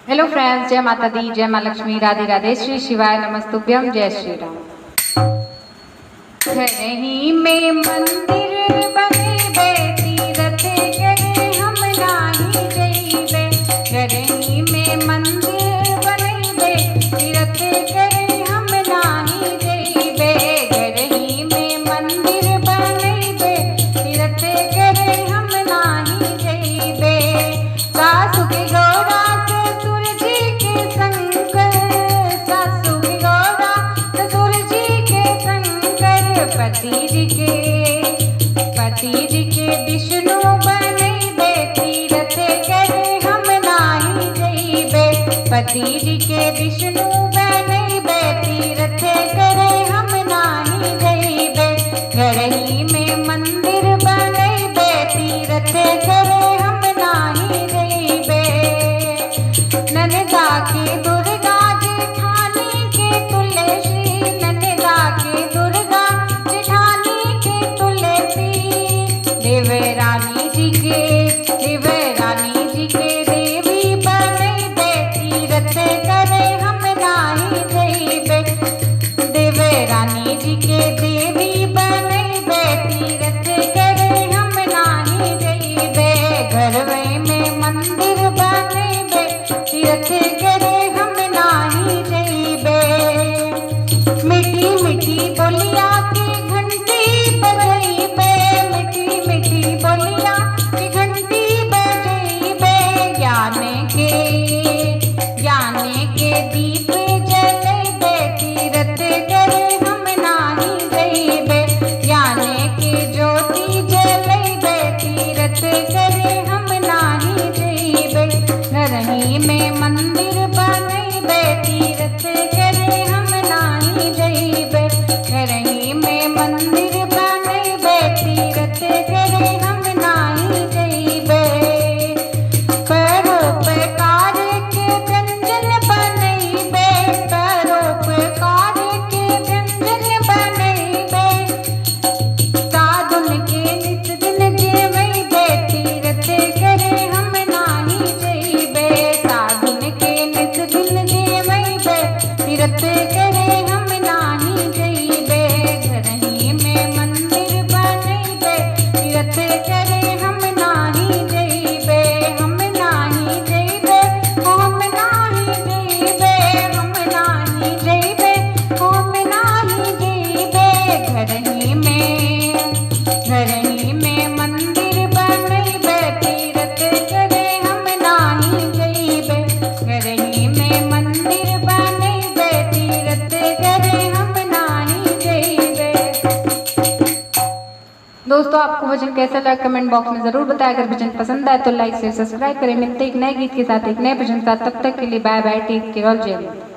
Hello friends, जय माता दी, जय माँ लक्ष्मी, राधे राधे, श्री शिवाय नमस्तुभ्यम, जय श्री राम। घर ही में मंदिर बने बे, तीरथ करे हम नाही जइबे। घर ही में मंदिर बने बे, तीरथ करे हम नाही जइबे। घर ही में मंदिर बने बे, तीरथ करे हम नाही जइबे। सासु के गौरा ससुर जी के शंकर, सासु के गौरा ससुर जी के शंकर। पति जी के विष्णु बनइबे, तीरथ करे हम नाही जइबे। पति जी के विष्णु बनइबे, तीरथ करे हम नाही जइबे। घर ही में मंदिर बनइबे, तीरथ करे हम नाही जइबे। ननदा के दुर्गा जेठानी के तुलसी, ननदा के दुर्गा जेठानी के तुलसी। देवरानी जी के देवी बनइबे, तीरथ करे हम नाही जइबे। देवरानी जी के देवी बनइबे, तीरथ करे हम नाही जइबे। घरवे में मंदिर बनइबे, तीरथ करे हम नाही जइबे। मीठी मीठी बोलिया की घंटी बजइबे, मीठी मीठी बोलिया की घंटी बजइबे। ज्ञान के दीप जलइबे, तीरथ करे हम नाही जइबे। ज्ञान के ज्योति जलइबे, तीरथ करे हम नाही जइबे। घर ही में मंदिर बनइबे, तीरथ करे हम नाही जइबे। घर ही में मंदिर बनइबे, तीरथ करे हम नाही जइबे। परोपकार के व्यंजन बनइबे, परोपकार के व्यंजन बनइबे। साधुन के नित दिन जेवइबे, तीरथ करे हम नाही जइबे। साधुन के नित दिन जेवइबे, तीरथ करे हम नाही जइबे। घर ही में मंदिर बनइबे, तीरथ करे हम नाही जइबे। हम नाही जइबे, हम नाही जइबे, हम नाही जइबे, हम नाही जइबे। घर ही में मंदिर बनइबे, तीरथ करे हम नाही जइबे। घर ही में मंदिर बनइबे, तीरथ करे हम नाही जइबे। दोस्तों, आपको भजन कैसा लगा कमेंट बॉक्स में जरूर बताएं। अगर भजन पसंद आए तो लाइक शेयर सब्सक्राइब करें। मिलते एक नए गीत के साथ, एक नए भजन के साथ। तब तक के लिए बाय बाय, टेक केयर, जय हिंद।